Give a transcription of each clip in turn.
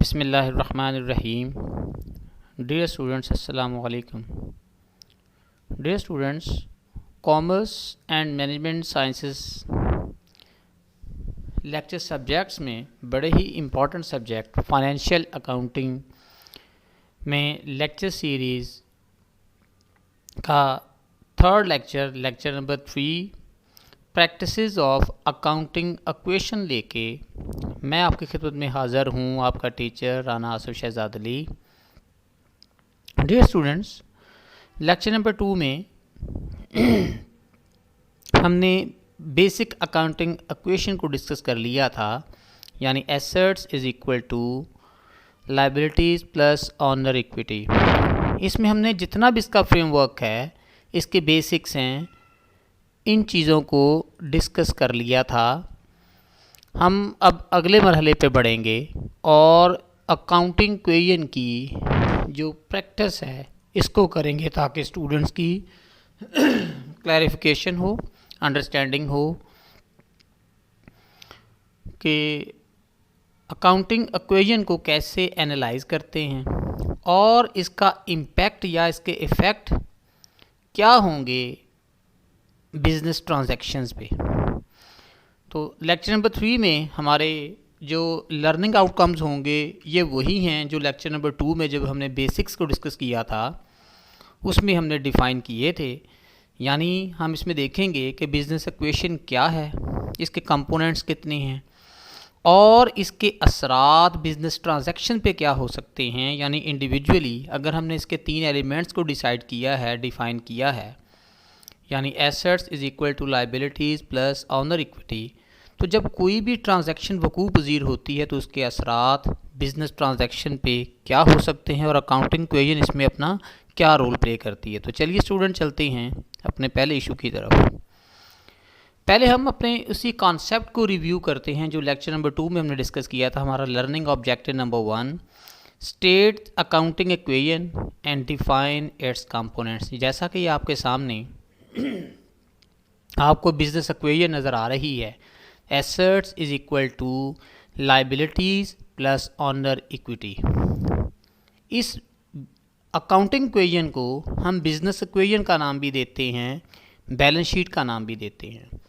बिस्मिल्लाहिर्रहमानिर्रहीम। Dear students, अस्सलामु अलैकुम। Dear students, commerce and management sciences lecture subjects में बड़े ही इम्पॉर्टेंट सब्जेक्ट फाइनेंशियल अकाउंटिंग में लेक्चर सीरीज़ का third lecture number 3 practices of accounting equation लेके मैं आपकी खिदमत में हाज़िर हूँ, आपका teacher Rana Asif Shahzad Ali. Dear students, lecture number 2 में हमने बेसिक अकाउंटिंग इक्वेशन को डिस्कस कर लिया था, यानी assets is equal to liabilities plus owner equity. इसमें हमने जितना भी इसका फ्रेमवर्क है, इसके बेसिक्स हैं, इन चीज़ों को डिस्कस कर लिया था। हम अब अगले मरहले पे बढ़ेंगे और अकाउंटिंग इक्वेशन की जो प्रैक्टिस है इसको करेंगे ताकि स्टूडेंट्स की क्लैरिफिकेशन हो, अंडरस्टैंडिंग हो कि अकाउंटिंग इक्वेशन को कैसे एनालाइज करते हैं और इसका इम्पैक्ट या इसके इफ़ेक्ट क्या होंगे बिज़नेस ट्रांजैक्शंस पे। तो लेक्चर नंबर 3 में हमारे जो लर्निंग आउटकम्स होंगे ये वही हैं जो लेक्चर नंबर 2 में जब हमने बेसिक्स को डिस्कस किया था उसमें हमने डिफ़ाइन किए थे। यानी हम इसमें देखेंगे कि बिज़नेस इक्वेशन क्या है, इसके कंपोनेंट्स कितने हैं और इसके असरात बिज़नेस ट्रांजैक्शन पे क्या हो सकते हैं। यानी इंडिविजुअली अगर हमने इसके 3 एलिमेंट्स को डिसाइड किया है, डिफ़ाइन किया है, यानी assets is equal to liabilities plus owner equity, तो जब कोई भी ट्रांजैक्शन वकूफ़ पज़ीर होती है तो उसके असरात बिज़नेस ट्रांजैक्शन पे क्या हो सकते हैं और अकाउंटिंग इक्वेशन इसमें अपना क्या रोल प्ले करती है। तो चलिए स्टूडेंट चलते हैं अपने पहले इशू की तरफ। पहले हम अपने उसी कॉन्सेप्ट को रिव्यू करते हैं जो लेक्चर नंबर 2 में हमने डिस्कस किया था। हमारा learning objective number 1, state accounting equation and define it's components. जैसा कि आपके सामने आपको बिजनेस इक्वेशन नज़र आ रही है, assets is equal to liabilities plus owner equity. इस अकाउंटिंग इक्वेशन को हम बिजनेस इक्वेशन का नाम भी देते हैं, बैलेंस शीट का नाम भी देते हैं।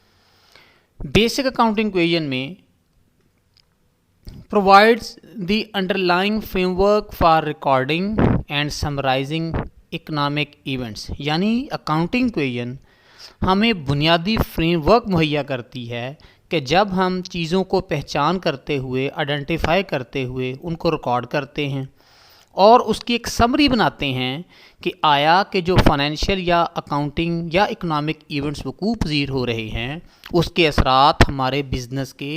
बेसिक अकाउंटिंग इक्वेशन में provides the underlying framework for recording and summarising economic events. यानी अकाउंटिंग इक्वेशन हमें बुनियादी फ्रेमवर्क मुहैया करती है कि जब हम चीज़ों को पहचान करते हुए, आइडेंटिफाई करते हुए उनको रिकॉर्ड करते हैं और उसकी एक समरी बनाते हैं कि आया कि जो फाइनेंशियल या अकाउंटिंग या इकोनॉमिक इवेंट्स वकूफ़ पज़ीर हो रहे हैं उसके असरात हमारे बिज़नेस के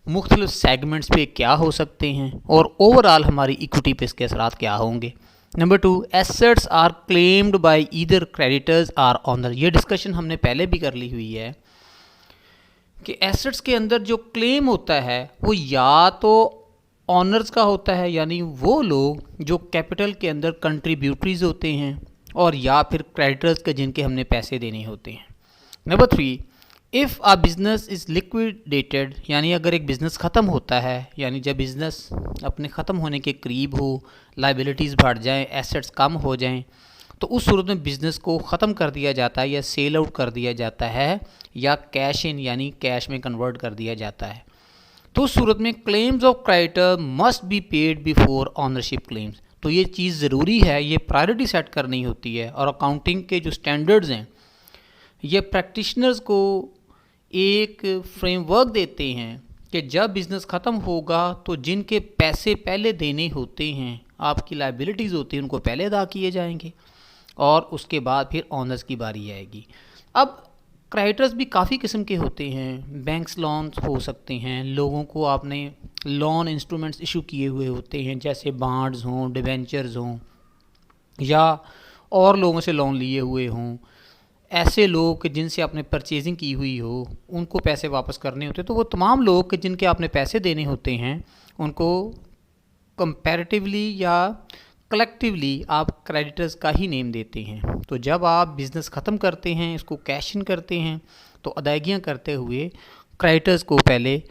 मुख्तलिफ सेगमेंट्स पे क्या हो सकते हैं और ओवरऑल हमारी इक्विटी पे इसके असरात क्या होंगे। Number 2, assets are claimed by either creditors or owner. ये डिस्कशन हमने पहले भी कर ली हुई है कि एसेट्स के अंदर जो क्लेम होता है वो या तो ऑनर्स का होता है, यानी वो लोग जो कैपिटल के अंदर कंट्रीब्यूटरीज होते हैं, और या फिर क्रेडिटर्स के जिनके हमने पैसे देने होते हैं। Number 3, if a business is liquidated, यानी अगर एक बिज़नेस ख़त्म होता है, यानी जब बिज़नेस अपने ख़त्म होने के करीब हो, लायबिलिटीज़ बढ़ जाएं, एसेट्स कम हो जाएं, तो उस सूरत में बिज़नेस को ख़त्म कर दिया जाता है या सेल आउट कर दिया जाता है या कैश इन यानी कैश में कन्वर्ट कर दिया जाता है। तो उस सूरत में claims of creditor must be paid before ownership claims. तो ये चीज़ ज़रूरी है, ये प्रायोरिटी सेट करनी होती है। और अकाउंटिंग के जो स्टैंडर्ड्स हैं ये प्रैक्टिशनर्स को एक फ्रेमवर्क देते हैं कि जब बिज़नेस ख़त्म होगा तो जिनके पैसे पहले देने होते हैं, आपकी लायबिलिटीज़ होती हैं, उनको पहले अदा किए जाएंगे और उसके बाद फिर ऑनर्स की बारी आएगी। अब क्रेडिटर्स भी काफ़ी किस्म के होते हैं, बैंक्स लोन्स हो सकते हैं, लोगों को आपने लोन इंस्ट्रूमेंट्स इशू किए हुए होते हैं जैसे बॉन्ड्स हों, डिबेंचर्स हों या और लोगों से लोन लिए हुए हों। ऐसे लोग जिनसे आपने परचेजिंग की हुई हो उनको पैसे वापस करने होते हैं। तो वो तमाम लोग जिनके आपने पैसे देने होते हैं उनको कंपैरेटिवली या कलेक्टिवली आप क्रेडिटर्स का ही नेम देते हैं। तो जब आप बिज़नेस ख़त्म करते हैं, इसको कैश इन करते हैं, तो अदायगियाँ करते हुए क्रेडिटर्स को पहले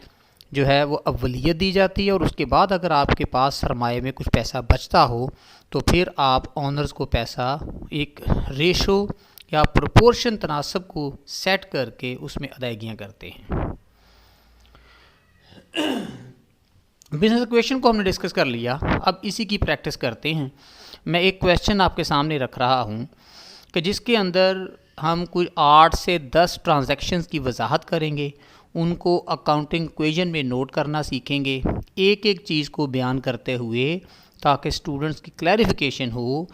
जो है वो अव्वलियत दी जाती है, और उसके बाद अगर आपके पास सरमाए में कुछ पैसा बचता हो तो फिर आप ऑनर्स को पैसा एक रेशो या प्रोपोर्शन तनासब को सेट करके उसमें अदायगियाँ करते हैं। बिजनेस इक्वेशन को हमने डिस्कस कर लिया, अब इसी की प्रैक्टिस करते हैं। मैं एक क्वेश्चन आपके सामने रख रहा हूँ कि जिसके अंदर हम कुछ 8 से 10 ट्रांजैक्शंस की वजाहत करेंगे, उनको अकाउंटिंग इक्वेशन में नोट करना सीखेंगे, एक एक चीज़ को बयान करते हुए, ताकि स्टूडेंट्स की क्लैरिफिकेशन हो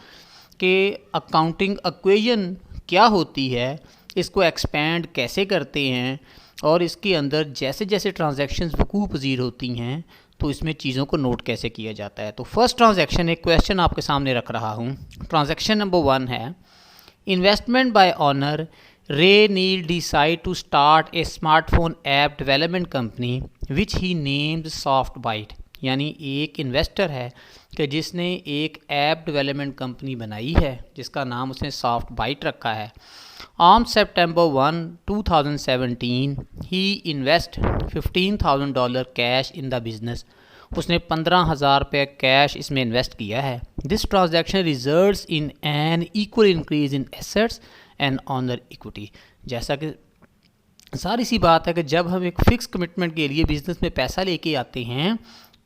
कि अकाउंटिंग इक्वेशन क्या होती है, इसको एक्सपेंड कैसे करते हैं, और इसके अंदर जैसे जैसे ट्रांजैक्शंस वकूअ पज़ीर होती हैं तो इसमें चीज़ों को नोट कैसे किया जाता है। तो फर्स्ट ट्रांजैक्शन, एक क्वेश्चन आपके सामने रख रहा हूँ। ट्रांजैक्शन नंबर 1 है, investment by owner Ray Neil decide to start a smartphone app development company which he named SoftByte. यानी एक इन्वेस्टर है कि जिसने एक ऐप डेवलपमेंट कंपनी बनाई है जिसका नाम उसने सॉफ्ट बाइट रखा है। On September 1, 2017 he invest $15,000 cash in the business. उसने 15,000 रुपये कैश इसमें इन्वेस्ट किया है। This transaction results in an equal increase in assets and honour equity. जैसा कि सारी सी बात है कि जब हम एक फ़िक्स कमिटमेंट के लिए बिज़नेस में पैसा लेके आते हैं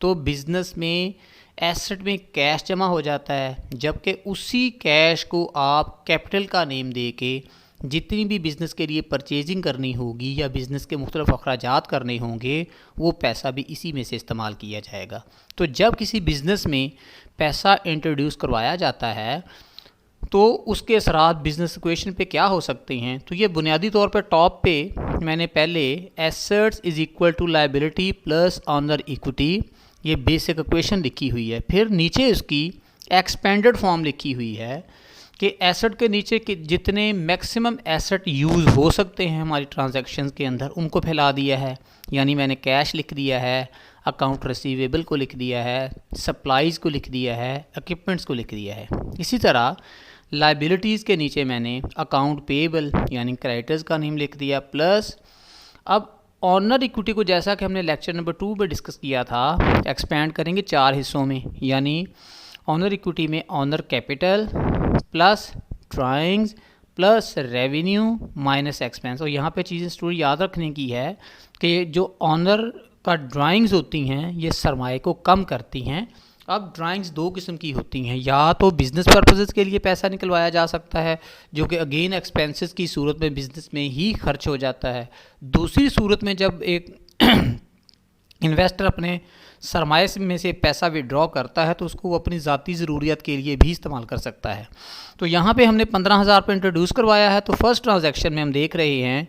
तो बिज़नेस में एसेट में कैश जमा हो जाता है, जबकि उसी कैश को आप कैपिटल का नेम दे के जितनी भी बिज़नेस के लिए परचेजिंग करनी होगी या बिज़नेस के मुख्तलिफ अखराजात करने होंगे वो पैसा भी इसी में से इस्तेमाल किया जाएगा। तो जब किसी बिज़नेस में पैसा इंट्रोड्यूस करवाया जाता है तो उसके असरात बिज़नेस इक्वेशन पे क्या हो सकते हैं। तो ये बुनियादी तौर पे टॉप पे मैंने पहले assets is equal to liability plus owner equity, ये बेसिक इक्वेशन लिखी हुई है। फिर नीचे उसकी एक्सपेंडेड फॉर्म लिखी हुई है कि एसेट के नीचे के जितने मैक्सिमम एसेट यूज़ हो सकते हैं हमारी ट्रांजैक्शंस के अंदर उनको फैला दिया है। यानी मैंने कैश लिख दिया है, अकाउंट रिसीवेबल को लिख दिया है, सप्लाईज़ को लिख दिया है, इक्विपमेंट्स को लिख दिया है। इसी तरह लायबिलिटीज़ के नीचे मैंने अकाउंट पेएबल यानी क्रेडिटर्स का नेम लिख दिया, प्लस अब ऑनर इक्विटी को जैसा कि हमने लेक्चर नंबर 2 में डिस्कस किया था एक्सपेंड करेंगे 4 हिस्सों में। यानी ऑनर इक्विटी में owner capital plus drawings plus revenue minus expense. और यहाँ पे चीज़ें स्टूडेंट याद रखने की है कि जो ऑनर का ड्राइंग्स होती हैं ये सरमाए को कम करती हैं। अब ड्राइंग्स 2 किस्म की होती हैं, या तो बिज़नेस पर्पसेस के लिए पैसा निकलवाया जा सकता है जो कि अगेन एक्सपेंसेस की सूरत में बिज़नेस में ही खर्च हो जाता है। दूसरी सूरत में जब एक इन्वेस्टर अपने सरमाए में से पैसा विड्रॉ करता है तो उसको वो अपनी ज़ाती ज़रूरियात के लिए भी इस्तेमाल कर सकता है। तो यहाँ पे हमने 15,000 पे इंट्रोड्यूस करवाया है। तो फर्स्ट ट्रांजैक्शन में हम देख रहे हैं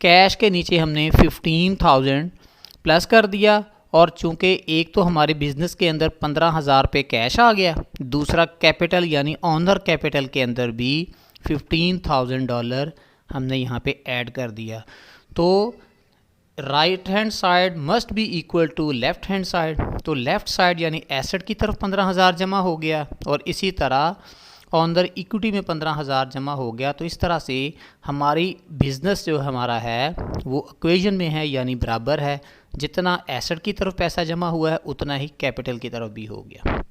कैश के नीचे हमने 15,000 प्लस कर दिया, और चूँकि एक तो हमारे बिज़नेस के अंदर 15,000 पे कैश आ गया, दूसरा कैपिटल यानी ऑनर कैपिटल के अंदर भी $15,000 हमने यहाँ पे ऐड कर दिया। तो right hand side must be equal to left hand side. तो लेफ़्ट साइड यानी एसेट की तरफ 15,000 जमा हो गया, और इसी तरह ऑनर इक्विटी में 15,000 जमा हो गया। तो इस तरह से हमारी बिज़नेस जो हमारा है वो इक्वेशन में है, यानी बराबर है। जितना एसेट की तरफ पैसा जमा हुआ है उतना ही कैपिटल की तरफ भी हो गया।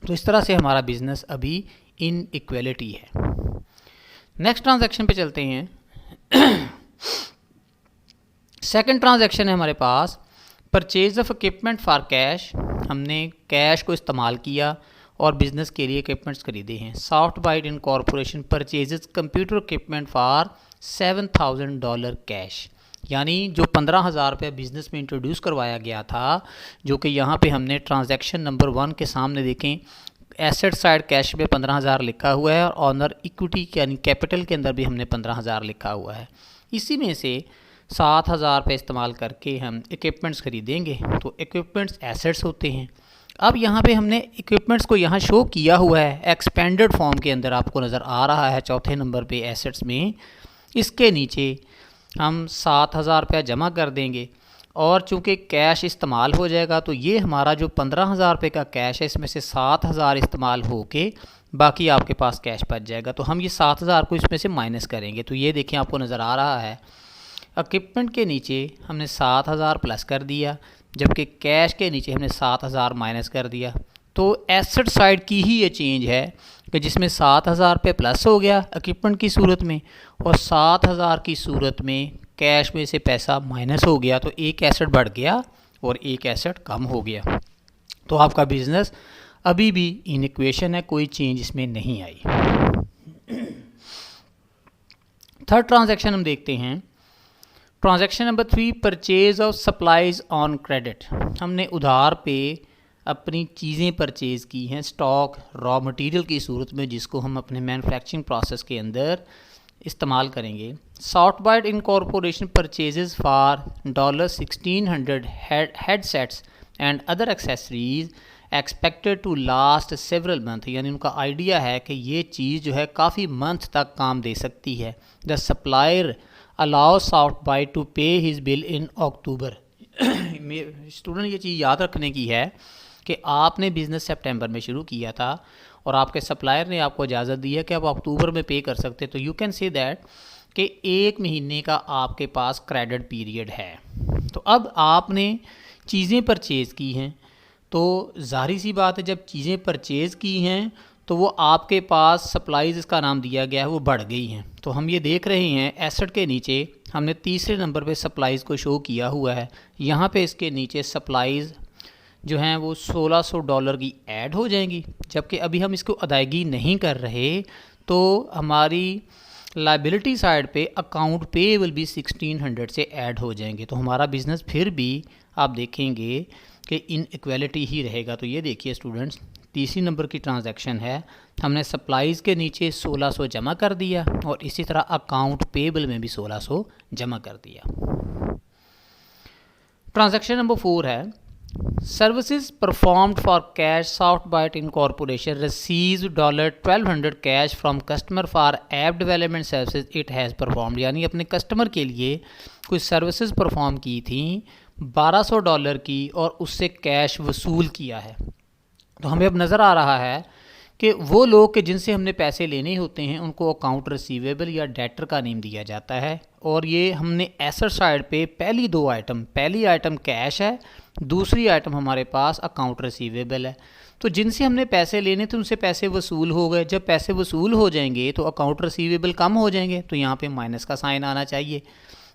तो इस तरह से हमारा बिज़नेस अभी इन इक्वलिटी है। नेक्स्ट ट्रांजैक्शन पे चलते हैं। सेकंड ट्रांजैक्शन है हमारे पास purchase of equipment for cash. हमने कैश को इस्तेमाल किया और बिज़नेस के लिए इक्विपमेंट्स खरीदे हैं। Soft Byte incorporation purchases computer equipment for $7,000 cash. यानी जो 15,000 रुपये बिज़नेस में इंट्रोड्यूस करवाया गया था, जो कि यहाँ पे हमने ट्रांजैक्शन नंबर 1 के सामने देखें एसेट साइड कैश में 15,000 लिखा हुआ है, और ऑनर इक्विटी यानी कैपिटल के अंदर भी हमने 15,000 लिखा हुआ है। इसी में से 7,000 रुपये इस्तेमाल करके हम इक्विपमेंट्स खरीदेंगे। तो इक्विपमेंट्स एसेट्स होते हैं। अब यहाँ पे हमने इक्विपमेंट्स को यहाँ शो किया हुआ है एक्सपेंडेड फॉर्म के अंदर, आपको नज़र आ रहा है चौथे नंबर पे एसेट्स में। इसके नीचे हम 7,000 रुपया जमा कर देंगे, और चूँकि कैश इस्तेमाल हो जाएगा तो ये हमारा जो 15,000 रुपये का कैश है इसमें से 7,000 इस्तेमाल हो के बाकी आपके पास कैश बच जाएगा। तो हम ये 7,000 को इसमें से माइनस करेंगे। तो ये देखें आपको नज़र आ रहा है इक्विपमेंट के नीचे हमने 7,000 प्लस कर दिया, जबकि कैश के नीचे हमने 7,000 माइनस कर दिया। तो एसेट साइड की ही ये चेंज है कि जिसमें 7,000 रुपये प्लस हो गया इक्विपमेंट की सूरत में और 7,000 की सूरत में कैश में से पैसा माइनस हो गया। तो एक एसेट बढ़ गया और एक एसेट कम हो गया। तो आपका बिजनेस अभी भी इन इक्वेशन है, कोई चेंज इसमें नहीं आई। थर्ड ट्रांजैक्शन हम देखते हैं, transaction number 3, purchase of supplies on credit. हमने उधार पे अपनी चीज़ें परचेज की हैं स्टॉक रॉ मटेरियल की सूरत में, जिसको हम अपने मैन्युफैक्चरिंग प्रोसेस के अंदर इस्तेमाल करेंगे। SoftByte incorporation purchases for $1,600 headsets and other accessories expected to last several month. यानी उनका आइडिया है कि ये चीज़ जो है काफ़ी मंथ तक काम दे सकती है। द सप्लायर अलाउ सॉफ्टबाइट टू पे हिज बिल इन अक्टूबर। स्टूडेंट ये चीज़ याद रखने की है कि आपने बिज़नेस सितंबर में शुरू किया था और आपके सप्लायर ने आपको इजाज़त दी है कि आप अक्टूबर में पे कर सकते हैं। तो यू कैन से दैट कि 1 महीने का आपके पास क्रेडिट पीरियड है। तो अब आपने चीज़ें परचेज़ की हैं, तो ज़ाहिर सी बात है जब चीज़ें परचेज़ की हैं तो वो आपके पास सप्लाईज़ इसका नाम दिया गया है वो बढ़ गई हैं। तो हम ये देख रहे हैं एसेट के नीचे हमने तीसरे नंबर पे सप्लाईज़ को शो किया हुआ है। यहाँ पे इसके नीचे सप्लाईज़ जो हैं वो $1,600 की ऐड हो जाएंगी, जबकि अभी हम इसको अदायगी नहीं कर रहे। तो हमारी लाइबिलिटी साइड पे अकाउंट पेएबल भी 1,600 से ऐड हो जाएंगे। तो हमारा बिज़नेस फिर भी आप देखेंगे कि इनइक्वालिटी ही रहेगा। तो ये देखिए स्टूडेंट्स, तीसरी नंबर की ट्रांजैक्शन है, हमने सप्लाईज़ के नीचे 1,600 जमा कर दिया और इसी तरह अकाउंट पेएबल में भी 1,600 जमा कर दिया। ट्रांजैक्शन नंबर 4 है, services performed for cash SoftByte incorporation receives $1,200 cash from customer for app development services it has performed. यानी अपने कस्टमर के लिए कुछ सर्विसेज परफॉर्म की थी $1,200 की और उससे कैश वसूल किया है। तो हमें अब नज़र आ रहा है कि वो लोग के जिनसे हमने पैसे लेने होते हैं उनको अकाउंट रिसीवेबल या डेटर का नेम दिया जाता है। और ये हमने एसेट साइड पे पहली आइटम कैश है, दूसरी आइटम हमारे पास अकाउंट रिसीवेबल है। तो जिनसे हमने पैसे लेने थे उनसे पैसे वसूल हो गए। जब पैसे वसूल हो जाएंगे तो अकाउंट रिसीवेबल कम हो जाएंगे, तो यहाँ पे माइनस का साइन आना चाहिए।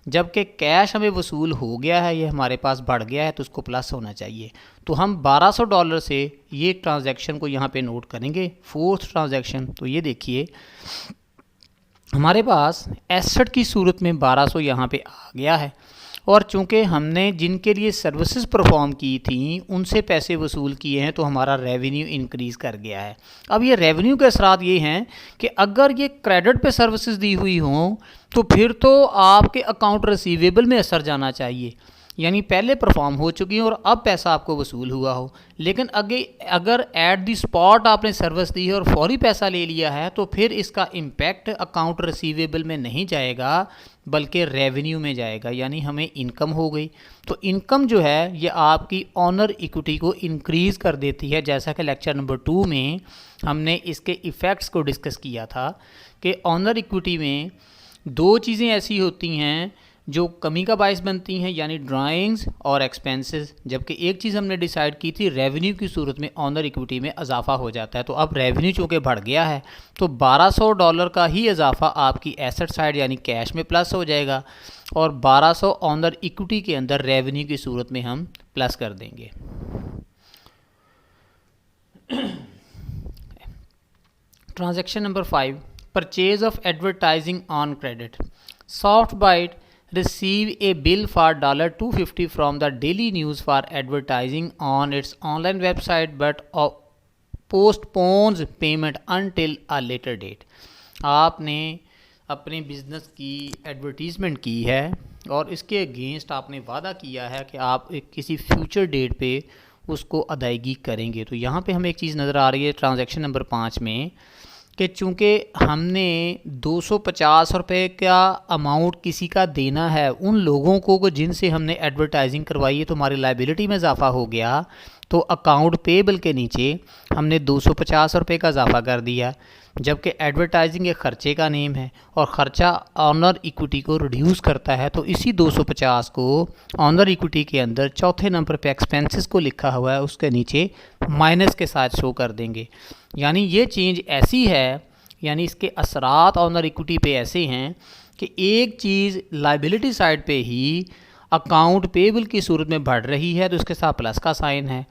जबकि कैश हमें वसूल हो गया है, ये हमारे पास बढ़ गया है, तो उसको प्लस होना चाहिए। तो हम $1,200 से ये ट्रांजैक्शन को यहाँ पे नोट करेंगे। फोर्थ ट्रांजैक्शन, तो ये देखिए हमारे पास एसेट की सूरत में 1,200 यहाँ पे आ गया है और चूंकि हमने जिनके लिए सर्विसेज परफॉर्म की थी उनसे पैसे वसूल किए हैं तो हमारा रेवेन्यू इंक्रीज़ कर गया है। अब ये रेवेन्यू के असरात ये हैं कि अगर ये क्रेडिट पे सर्विसेज दी हुई हों तो फिर तो आपके अकाउंट रिसीवेबल में असर जाना चाहिए, यानी पहले परफॉर्म हो चुकी है और अब पैसा आपको वसूल हुआ हो। लेकिन अगर एट दी स्पॉट आपने सर्विस दी है और फौरी पैसा ले लिया है तो फिर इसका इम्पैक्ट अकाउंट रिसीवेबल में नहीं जाएगा बल्कि रेवेन्यू में जाएगा, यानी हमें इनकम हो गई। तो इनकम जो है ये आपकी ऑनर इक्विटी को इंक्रीज़ कर देती है। जैसा कि लेक्चर नंबर 2 में हमने इसके इफ़ेक्ट्स को डिस्कस किया था कि ऑनर इक्विटी में 2 चीज़ें ऐसी होती हैं जो कमी का बायस बनती हैं, यानी ड्राइंग्स और एक्सपेंसेस। जबकि एक चीज़ हमने डिसाइड की थी रेवेन्यू की सूरत में ऑनर इक्विटी में इजाफा हो जाता है। तो अब रेवेन्यू चूँकि बढ़ गया है तो $1,200 का ही इजाफा आपकी एसेट साइड यानी कैश में प्लस हो जाएगा और 1,200 ऑनर इक्विटी के अंदर रेवेन्यू की सूरत में हम प्लस कर देंगे। Transaction number 5, purchase of advertising on credit. SoftByte receive a bill for $250 from the Daily News for advertising on its online website but postpones payment until a later date। आपने अपने business की advertisement की है और इसके against आपने वादा किया है कि आप किसी फ्यूचर डेट पे उसको अदायगी करेंगे। तो यहाँ पे हमें एक चीज़ नज़र आ रही है ट्रांजैक्शन नंबर 5 में कि चूँकि हमने 250 रुपये का अमाउंट किसी का देना है उन लोगों को जिनसे हमने एडवर्टाइजिंग करवाई है, तो हमारी लाइबिलिटी में इजाफा हो गया। तो अकाउंट पेएबल के नीचे हमने 250 रुपये का इजाफा कर दिया। जबकि एडवर्टाइजिंग एक खर्चे का नेम है और ख़र्चा ऑनर इक्विटी को रिड्यूस करता है। तो इसी 250 को ऑनर इक्विटी के अंदर चौथे नंबर पे एक्सपेंसेस को लिखा हुआ है उसके नीचे माइनस के साथ शो कर देंगे। यानी ये चेंज ऐसी है, यानी इसके असरात ऑनर इक्विटी पे ऐसे हैं कि एक चीज़ लाइबिलिटी साइड पे ही अकाउंट पेबल की सूरत में बढ़ रही है तो उसके साथ प्लस का साइन है,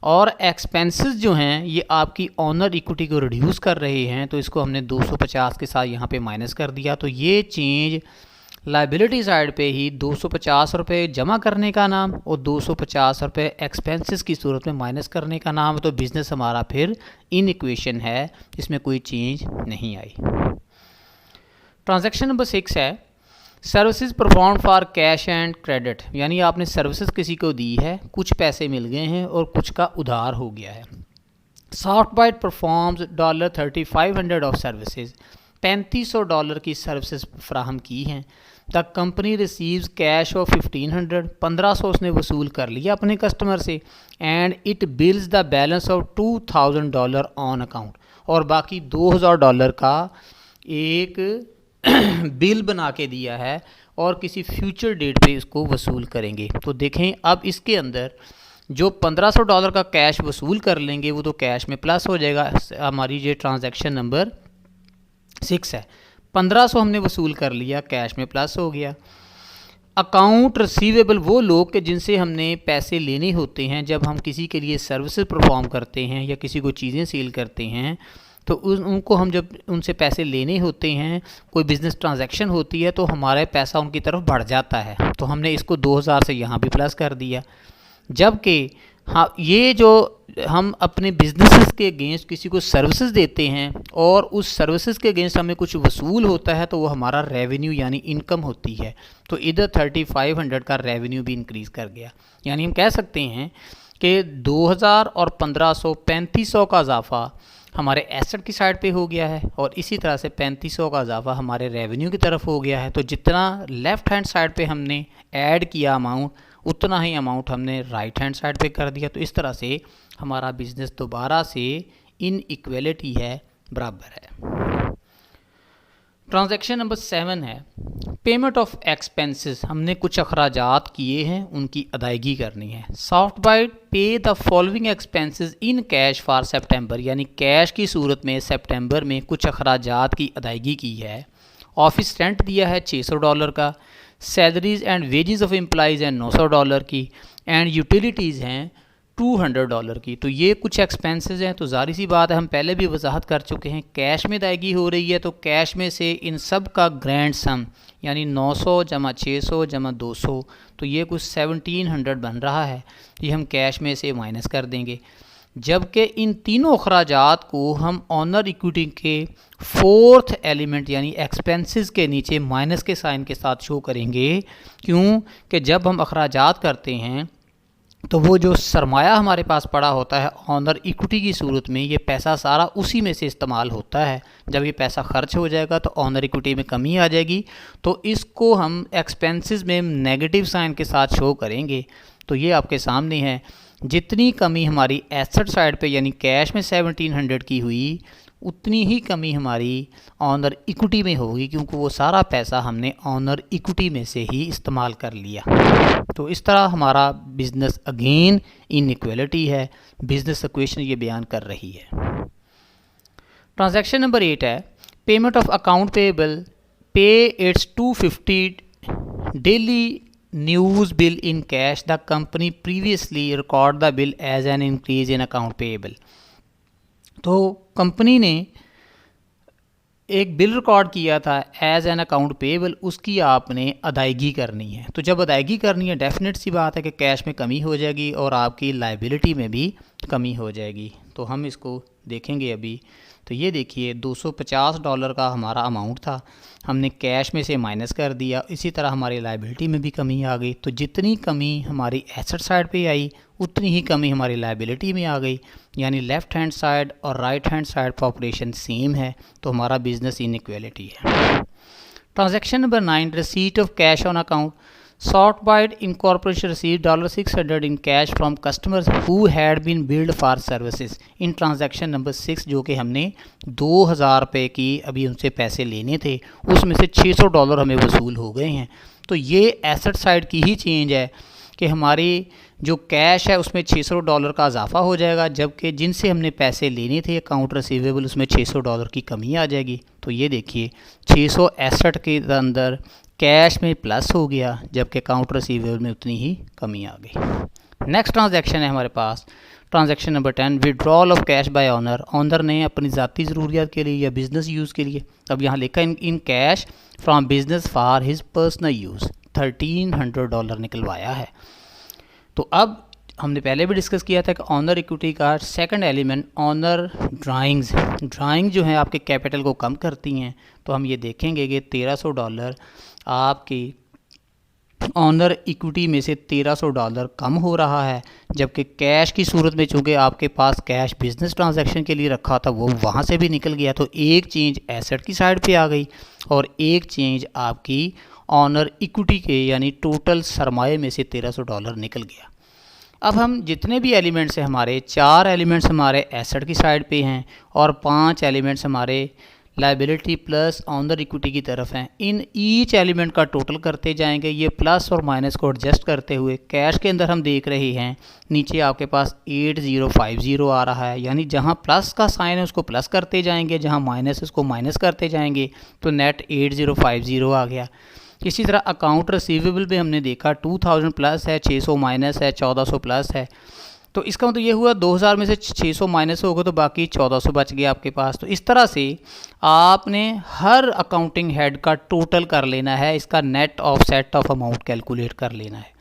और एक्सपेंसेस जो हैं ये आपकी ऑनर इक्विटी को रिड्यूस कर रहे हैं तो इसको हमने 250 के साथ यहाँ पे माइनस कर दिया। तो ये चेंज लाइबिलिटी साइड पे ही 250 रुपये जमा करने का नाम और 250 रुपये एक्सपेंसेस की सूरत में माइनस करने का नाम। तो बिज़नेस हमारा फिर इन इक्वेशन है, इसमें कोई चेंज नहीं आई। ट्रांजैक्शन नंबर 6 है services perform for cash and credit, यानी आपने सर्विसेज किसी को दी है, कुछ पैसे मिल गए हैं और कुछ का उधार हो गया है। सॉफ्टबाइट परफॉर्म्स $3500 ऑफ सर्विसेज, $3500 की सर्विसेज फ्राहम की हैं। The company receives cash of 1500 उसने वसूल कर लिया अपने कस्टमर से, and it bills the balance of $2000 on account, और बाकी $2000 का एक बिल बना के दिया है और किसी फ्यूचर डेट पे इसको वसूल करेंगे। तो देखें अब इसके अंदर जो $1500 का कैश वसूल कर लेंगे वो तो कैश में प्लस हो जाएगा। हमारी ये ट्रांजैक्शन नंबर 6 है। 1500 हमने वसूल कर लिया, कैश में प्लस हो गया। अकाउंट रिसीवेबल वो लोग कि जिनसे हमने पैसे लेने होते हैं जब हम किसी के लिए सर्विसेज परफॉर्म करते हैं या किसी को चीज़ें सेल करते हैं, तो उनको हम जब उनसे पैसे लेने होते हैं, कोई बिज़नेस ट्रांजैक्शन होती है तो हमारा पैसा उनकी तरफ बढ़ जाता है। तो हमने इसको 2000 से यहाँ भी प्लस कर दिया। जबकि हाँ, ये जो हम अपने बिजनेसेस के अगेंस्ट किसी को सर्विसेज देते हैं और उस सर्विसेज के अगेंस्ट हमें कुछ वसूल होता है तो वो हमारा रेवेन्यू यानी इनकम होती है। तो इधर 3500 का रेवेन्यू भी इंक्रीज़ कर गया। यानी हम कह सकते हैं कि 2000 और 1500 3500 का इजाफा हमारे एसेट की साइड पे हो गया है और इसी तरह से 3500 का इजाफा हमारे रेवेन्यू की तरफ हो गया है। तो जितना लेफ़्ट हैंड साइड पे हमने ऐड किया अमाउंट, उतना ही अमाउंट हमने राइट हैंड साइड पे कर दिया। तो इस तरह से हमारा बिज़नेस दोबारा से इन इक्वलिटी है, बराबर है। ट्रांजैक्शन नंबर 7 है पेमेंट ऑफ एक्सपेंसेस। हमने कुछ अखराजात किए हैं, उनकी अदायगी करनी है। SoftByte pay the following expenses in cash for September, यानी कैश की सूरत में सितंबर में कुछ अखराजात की अदायगी की है। ऑफिस रेंट दिया है $600 का, salaries and wages of employees हैं $900 की, एंड यूटिलिटीज़ हैं $200 की। तो ये कुछ एक्सपेंसेस हैं। तो ज़ाहिर सी बात है, हम पहले भी वजाहत कर चुके हैं, कैश में अदायगी हो रही है तो कैश में से इन सब का ग्रैंड सम यानी 900 जमा 600 जमा 200, तो ये कुछ 1700 बन रहा है। ये हम कैश में से माइनस कर देंगे। जबकि इन तीनों अखराजात को हम ऑनर इक्विटी के 4th एलिमेंट यानी एक्सपेंसेस के नीचे माइनस के साइन के साथ शो करेंगे। क्यों कि जब हम अखराजात करते हैं तो वो जो सरमाया हमारे पास पड़ा होता है ऑनर इक्विटी की सूरत में, ये पैसा सारा उसी में से इस्तेमाल होता है। जब ये पैसा खर्च हो जाएगा तो ऑनर इक्विटी में कमी आ जाएगी, तो इसको हम एक्सपेंसेस में नेगेटिव साइन के साथ शो करेंगे। तो ये आपके सामने है, जितनी कमी हमारी एसेट साइड पे यानी कैश में 1700 की हुई, उतनी ही कमी हमारी ऑनर इक्विटी में होगी, क्योंकि वो सारा पैसा हमने ऑनर इक्विटी में से ही इस्तेमाल कर लिया। तो इस तरह हमारा बिज़नेस अगेन इनइक्वालिटी है, बिज़नेस इक्वेशन ये बयान कर रही है। ट्रांजैक्शन नंबर 8 है payment of account payable, pay its 250 daily news bill in cash, the company previously record the bill as an increase in account payable. तो कंपनी ने एक बिल रिकॉर्ड किया था एज एन अकाउंट पेबल, उसकी आपने अदायगी करनी है। तो जब अदायगी करनी है, डेफिनेट सी बात है कि कैश में कमी हो जाएगी और आपकी लायबिलिटी में भी कमी हो जाएगी। तो हम इसको देखेंगे अभी। तो ये देखिए $250 का हमारा अमाउंट था, हमने कैश में से माइनस कर दिया, इसी तरह हमारी लायबिलिटी में भी कमी आ गई। तो जितनी कमी हमारी एसेट साइड पे आई उतनी ही कमी हमारी लायबिलिटी में आ गई, यानी लेफ़्ट हैंड साइड और राइट हैंड साइड पर ऑपरेशन सेम है। तो हमारा बिजनेस इनइक्वालिटी है। Transaction number 9 receipt of cash on account. Shortbite Incorporation received $600 in cash from customers who had been billed for services in transaction number 6, जो कि हमने 2000 रुपये की अभी उनसे पैसे लेने थे, उसमें से $600 हमें वसूल हो गए हैं। तो ये एसेट साइड की ही चेंज है कि हमारी जो कैश है उसमें $600 का इजाफा हो जाएगा, जबकि जिनसे हमने पैसे लेने थे अकाउंट रिसीवेबल उसमें $600 की कमी आ जाएगी। तो ये देखिए 600 एसेट के अंदर कैश में प्लस हो गया, जबकि अकाउंट रिसीवेबल में उतनी ही कमी आ गई। नेक्स्ट ट्रांजैक्शन है हमारे पास transaction number 10, withdrawal of cash by owner. Owner ने अपनी ज़ाती ज़रूरियात के लिए या बिज़नेस यूज़ के लिए, अब यहाँ लिखा in cash from business for his personal use $1300 निकलवाया है। तो अब हमने पहले भी डिस्कस किया था कि ऑनर इक्विटी का second element owner drawings, drawing जो है आपके कैपिटल को कम करती हैं। तो हम ये देखेंगे कि $1300 आपकी ऑनर इक्विटी में से $1300 कम हो रहा है, जबकि कैश की सूरत में चूँकि आपके पास कैश बिजनेस ट्रांजैक्शन के लिए रखा था वो वहाँ से भी निकल गया। तो एक चेंज एसेट की साइड पे आ गई और एक चेंज आपकी ऑनर इक्विटी के यानी टोटल सरमाए में से $1300 निकल गया। अब हम जितने भी एलिमेंट्स हैं हमारे 4 एलिमेंट्स हमारे एसेट की साइड पे हैं और 5 एलिमेंट्स हमारे लाइबिलिटी प्लस ऑनर इक्विटी की तरफ हैं। इन ईच एलिमेंट का टोटल करते जाएंगे, ये प्लस और माइनस को एडजस्ट करते हुए कैश के अंदर हम देख रहे हैं नीचे आपके पास 8050 आ रहा है, यानी जहां प्लस का साइन है उसको प्लस करते जाएंगे, जहां माइनस उसको माइनस करते जाएंगे, तो नेट 8050 आ गया। इसी तरह अकाउंट रिसीवेबल में हमने देखा 2000 प्लस है, 600 माइनस है, 1400 प्लस है। तो इसका मतलब ये हुआ 2000 में से 600 माइनस होगा तो बाकी 1400 बच गया आपके पास। तो इस तरह से आपने हर अकाउंटिंग हेड का टोटल कर लेना है, इसका net of set of amount calculate कर लेना है।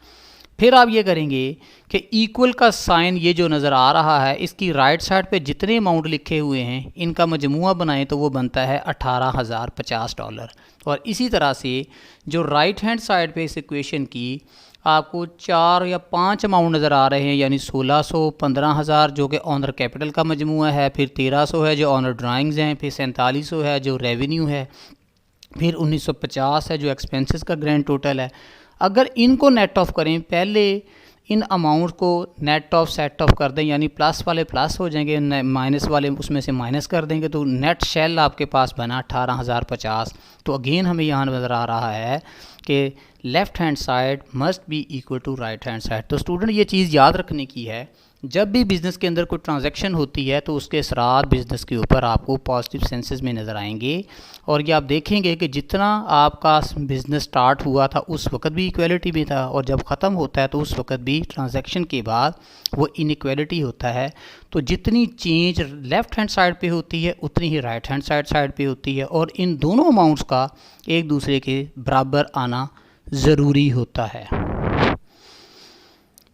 फिर आप ये करेंगे कि इक्वल का साइन ये जो नज़र आ रहा है इसकी राइट साइड पे जितने अमाउंट लिखे हुए हैं इनका मजमुआ बनाएं तो वो बनता है $18050। और इसी तरह से जो राइट हैंड साइड पे इस इक्वेशन की आपको 4 या 5 अमाउंट नज़र आ रहे हैं, यानी 1600, 15000 जो कि ऑनर कैपिटल का मजमुआ है, फिर 1300 है जो ऑनर ड्राइंग्स हैं, फिर 4700 है जो रेवेन्यू है, फिर 1950 है जो एक्सपेंसेस का ग्रैंड टोटल है। अगर इनको नेट ऑफ करें, पहले इन अमाउंट को नेट ऑफ सेट ऑफ कर दें, यानी प्लस वाले प्लस हो जाएंगे, माइनस वाले उसमें से माइनस कर देंगे, तो नेट शेल आपके पास बना 18050। तो अगेन हमें यहाँ नज़र आ रहा है कि left hand side must be equal to right hand side. तो स्टूडेंट ये चीज़ याद रखने की है, जब भी बिज़नेस के अंदर कोई ट्रांजैक्शन होती है तो उसके असरार बिज़नेस के ऊपर आपको पॉजिटिव सेंसेस में नज़र आएंगे। और ये आप देखेंगे कि जितना आपका बिज़नेस स्टार्ट हुआ था उस वक्त भी इक्वलिटी में था, और जब ख़त्म होता है तो उस वक्त भी ट्रांजैक्शन के बाद वो इनइक्वलिटी होता है। तो जितनी चेंज लेफ़्ट हैंड साइड पे होती है उतनी ही राइट हैंड साइड पे होती है, और इन दोनों अमाउंट्स का एक दूसरे के बराबर आना ज़रूरी होता है।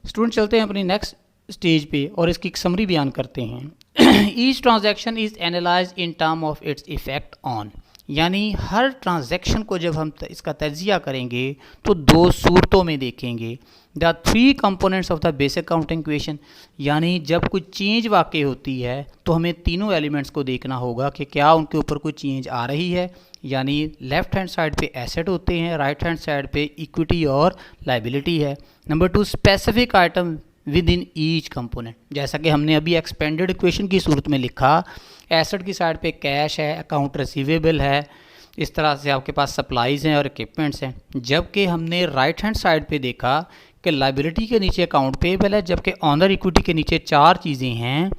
स्टूडेंट चलते हैं अपनी नेक्स्ट स्टेज पे और इसकी एक समरी बयान करते हैं। Each transaction is analyse in term of its effect on, यानी हर ट्रांजैक्शन को जब हम इसका तजिया करेंगे तो 2 सूरतों में देखेंगे। The 3 components of the basic accounting equation, यानी जब कोई चेंज वाक़ई होती है तो हमें तीनों एलिमेंट्स को देखना होगा कि क्या उनके ऊपर कोई चेंज आ रही है, यानी लेफ़्ट हैंड साइड पे एसेट होते हैं, राइट हैंड साइड पे इक्विटी और लाइबिलिटी है। Number 2 specific item with in each component, जैसा कि हमने अभी एक्सपेंडेड इक्वेशन की सूरत में लिखा, एसेट की साइड पे कैश है, अकाउंट रिसीवेबल है, इस तरह से आपके पास सप्लाईज़ हैं और इक्विपमेंट्स हैं। जबकि हमने राइट हैंड साइड पे देखा कि लाइबिलिटी के नीचे अकाउंट पेबल है, जबकि ऑनर इक्विटी के नीचे 4 चीज़ें हैं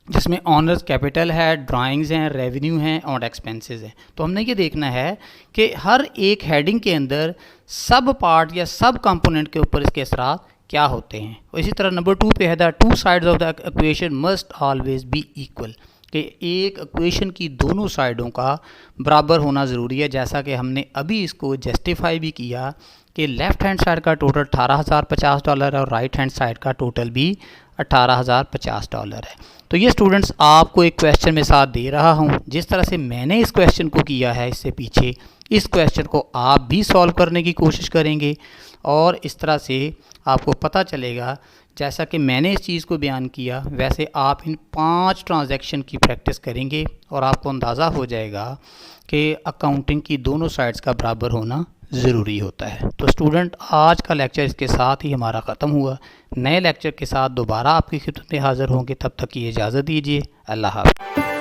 जिसमें ऑनर्स कैपिटल है, ड्राइंग्स हैं, रेवेन्यू हैं और एक्सपेंसेस हैं। तो हमने ये देखना है कि हर एक हेडिंग के अंदर सब पार्ट या सब कंपोनेंट के ऊपर इसके असरात क्या होते हैं। और इसी तरह नंबर 2 पे है the 2 sides of the equation must always be equal, कि एक इक्वेशन की दोनों साइडों का बराबर होना ज़रूरी है, जैसा कि हमने अभी इसको जस्टिफाई भी किया कि लेफ़्ट हैंड साइड का टोटल $18050 है और राइट हैंड साइड का टोटल भी $18050 है। तो ये स्टूडेंट्स आपको एक क्वेश्चन में साथ दे रहा हूँ, जिस तरह से मैंने इस क्वेश्चन को किया है इससे पीछे, इस क्वेश्चन को आप भी सॉल्व करने की कोशिश करेंगे और इस तरह से आपको पता चलेगा, जैसा कि मैंने इस चीज़ को बयान किया वैसे आप इन 5 ट्रांजैक्शन की प्रैक्टिस करेंगे और आपको अंदाज़ा हो जाएगा कि अकाउंटिंग की दोनों साइड्स का बराबर होना ज़रूरी होता है। तो स्टूडेंट, आज का लेक्चर इसके साथ ही हमारा ख़त्म हुआ। नए लेक्चर के साथ दोबारा आपकी खिदमत में हाज़िर होंगे, तब तक की इजाज़त दीजिए। अल्लाह हाफ़िज़।